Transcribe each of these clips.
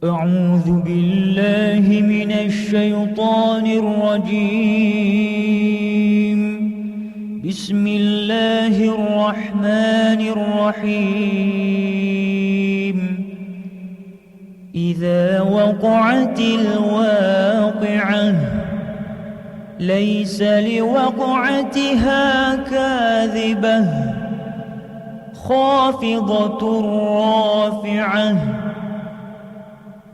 أعوذ بالله من الشيطان الرجيم. بسم الله الرحمن الرحيم. إذا وقعت الواقعة ليس لوقعتها كاذبة خافضة رافعة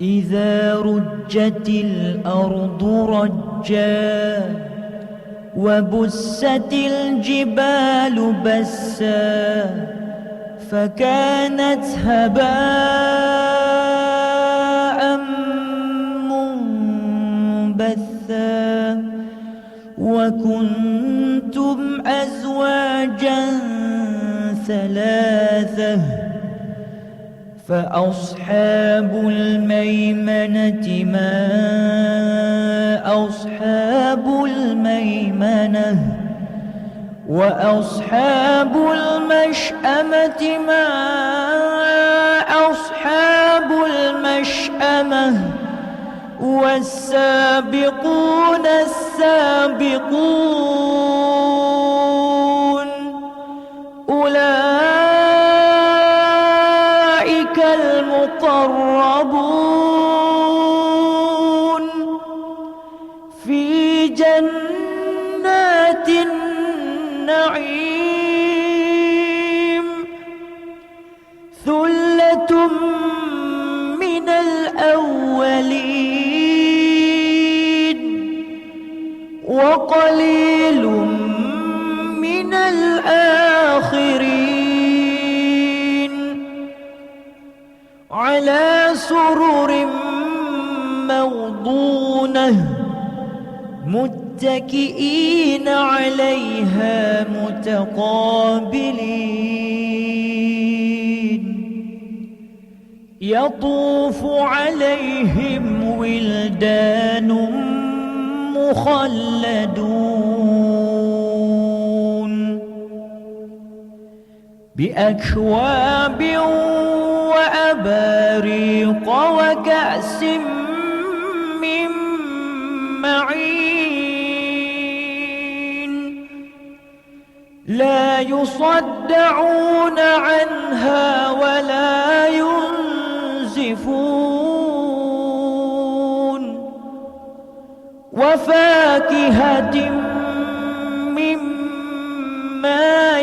إذا رجت الأرض رجا وبست الجبال بسا فكانت هباء منبثا وكنتم أزواجا ثلاثة فأصحاب الميمنة ما أصحاب الميمنة وأصحاب المشأمة ما أصحاب المشأمة والسابقون السابقون أولئك المقربون في جنات النعيم ثلة من الأولين وقليل من الآخرين على سرر موضونة متكئين عليها متقابلين يطوف عليهم ولدان مخلدون بأكواب وأباريق وكأس من معين لا يصدعون عنها ولا ينزفون وفاكهة مما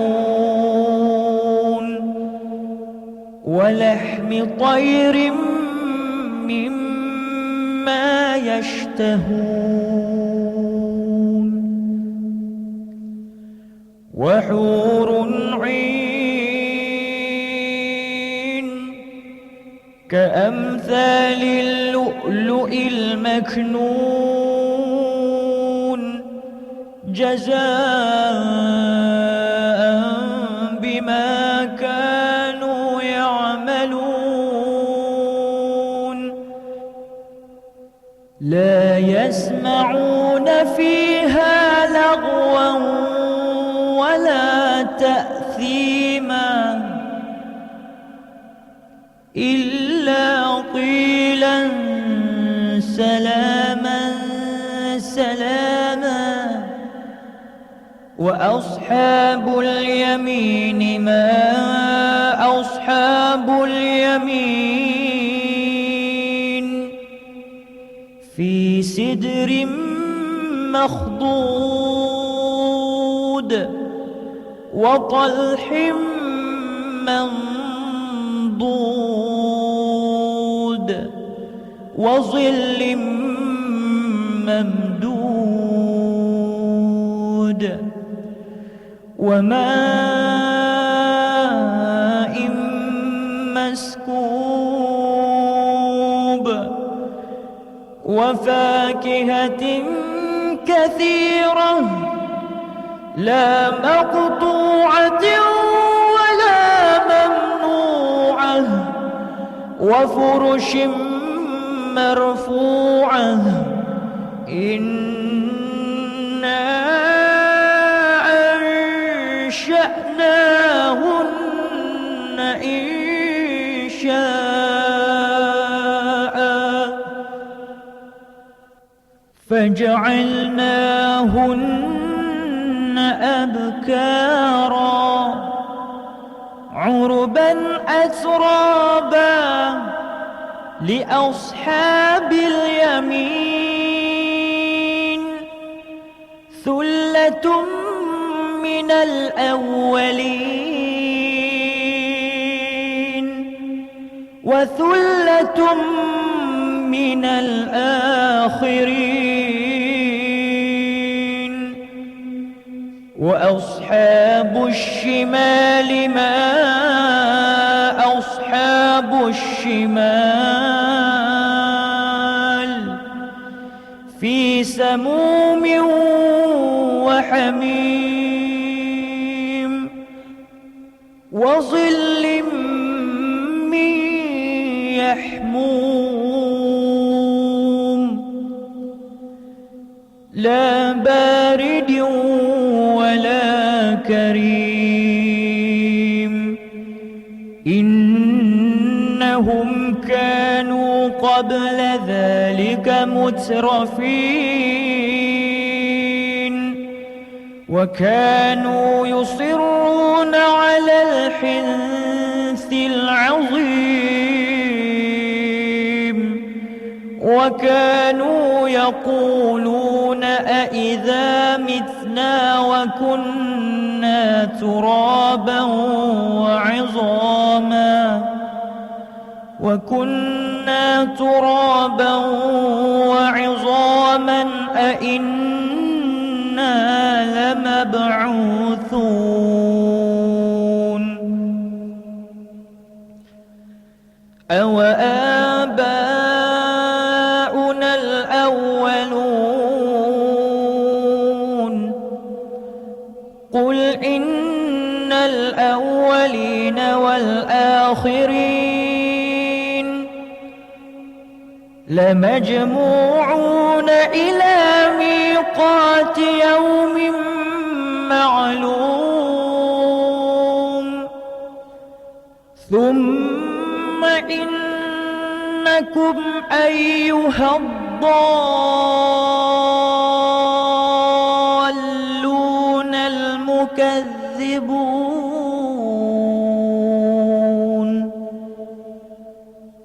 يتخيرون ولحم طير مما يشتهون وحور عين كأمثال اللؤلؤ المكنون جزاء بما كانوا يعملون لا يسمعون فيها لغوا ولا تأثيما إلا قيلا سلاما سلاما وأصحاب اليمين ما أصحاب اليمين في سدر مخضود وطلح منضود وظل ممدود وماء مسكوب وفاكهة كثيرة لا مقطوعة ولا ممنوعة وفرش مرفوعة إنا أنشأناهن إنشاء فجعلناهن أبكارا عربا أترابا لأصحاب اليمين ثلة من الأولين وثلة من الآخرين وأصحاب الشمال ما أصحاب الشمال في سموم وحميم وظل من يحموم لا بارد ولا كريم إنهم كانوا قبل ذلك مترفين وكانوا يصرون على الحنث العظيم وكانوا يقولون أإذا متنا وكنا ترابا وعظاما أإنا لمبعوثون أوآباؤنا الأولون قل إن الأولين والآخرين لمجموعون إلى ميقات يوم معلوم ثم إنكم أيها الضالون المكذبون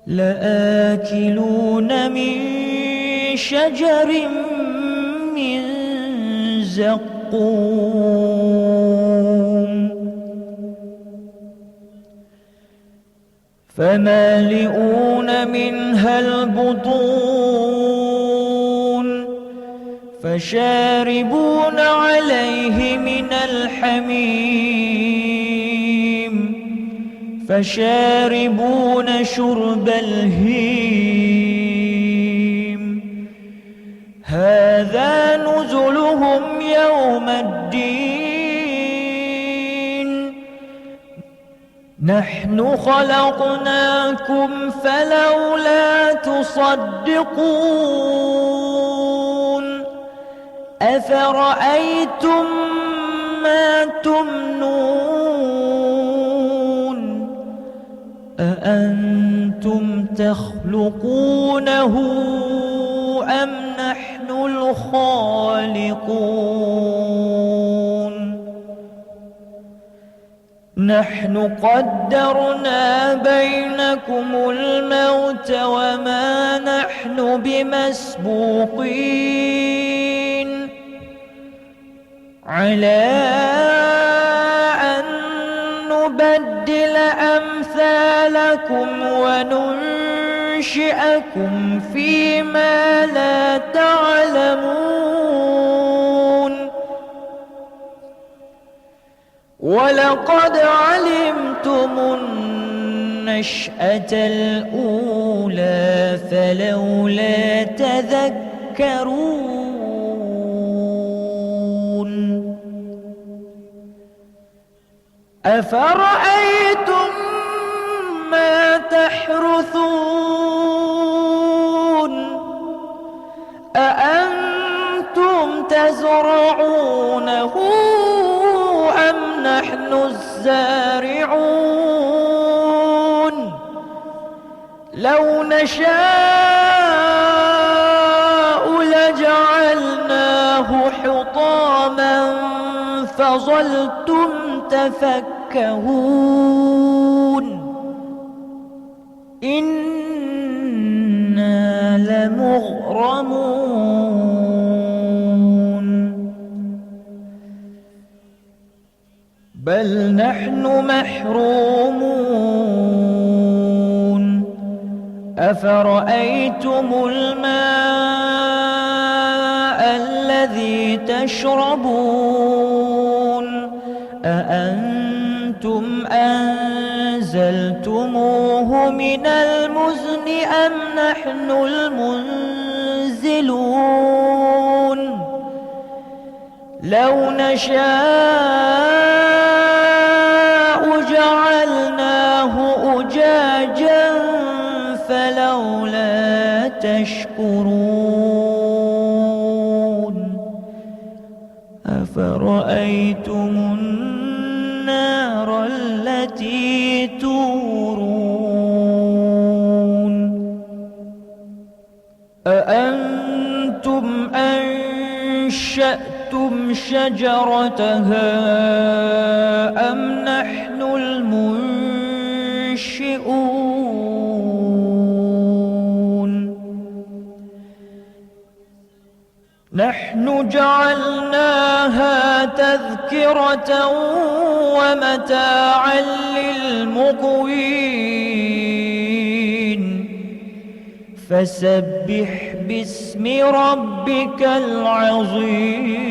لآكلون من شجر من زقوم فمالئون منها البطون فشاربون عليه من الحميم فشاربون شرب الهيم هذا نزلهم يوم الدين نحن خلقناكم فلولا تصدقون أفرأيتم ما تمنون أأنتم تخلقونه أم نحن الخالقون نحن قدرنا بينكم الموت وما نحن بمسبوقين على أن نبدل أمثالكم وننشئكم فيما لا تعلمون ولقد علمتم النشأة الأولى فلولا تذكرون أفرأيتم ما تحرثون أأنتم تزرعونه أم نحن الزارعون لو نشاء لجعلناه فظلتم تفكهون إنا لمغرمون بل نحن محرومون أفرأيتم الماء الذي تشربون أأنتم أنزلتموه من المزن أم نحن المنزلون لو نشاء جعلناه أجاجا فلولا تشكرون أفرأيتم النار التي تورون أأنتم أنشأتم شجرتها أم نحن المنشئون نحن جعلناها تذكرة ومتاعا للمقوين فسبح باسم ربك العظيم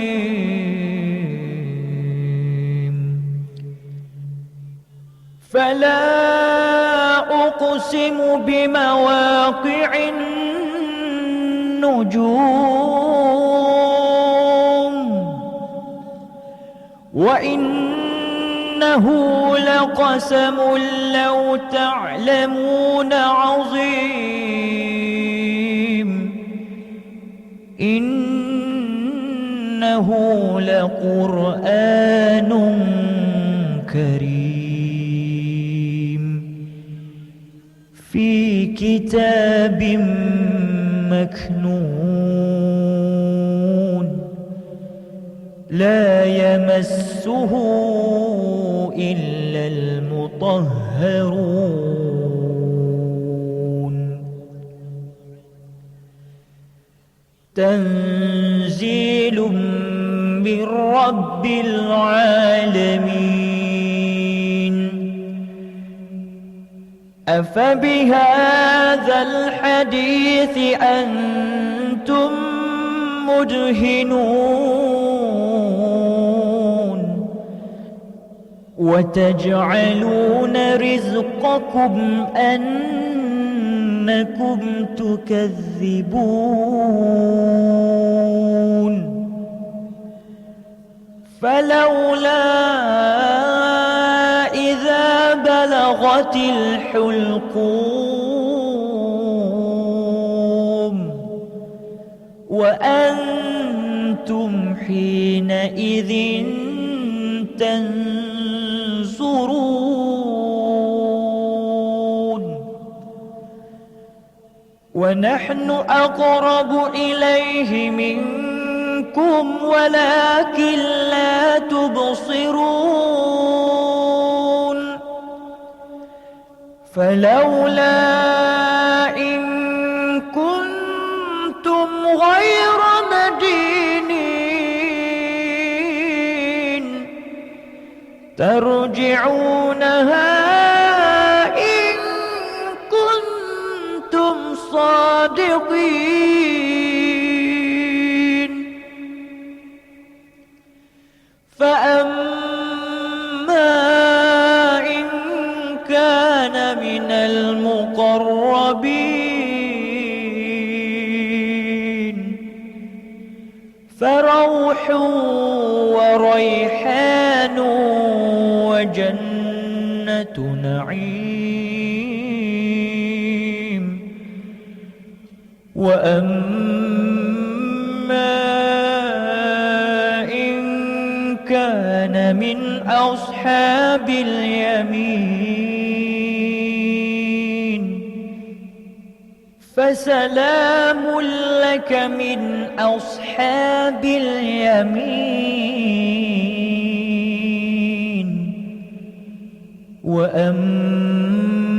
فلا أقسم بمواقع النجوم وإنه لقسم لو تعلمون عظيم إنه لقرآن كريم في كتاب مكنون لا يمسه إلا المطهرون تنزيل من رب العالمين أفبهذا الحديث أنتم مدهنون وتجعلون رزقكم أنكم تكذبون فلولا إذا بلغت الحلقوم وأنتم حينئذ تنظرون ونحن أقرب إليه منكم ولكن لا تبصرون فلولا إن كنتم غير مدينين ترجعونها إن كنتم صادقين فأما إن كان من المقربين فروح وريحان وجنة نعيم وأما إن كان من أصحاب اليمين فسلام لك من أصحاب اليمين وأما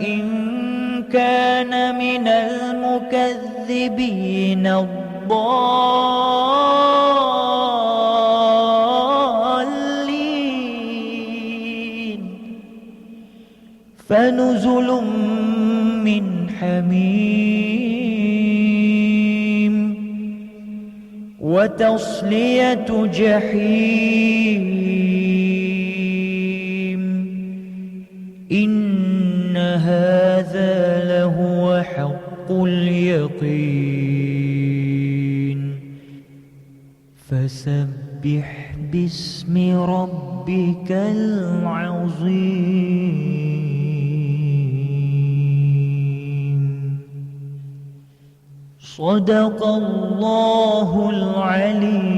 إن كان من المكذبين الضالين فنزل من حميم وتصلية جحيم إن هذا لهو حق اليقين فسبح باسم ربك العظيم صدق الله العليم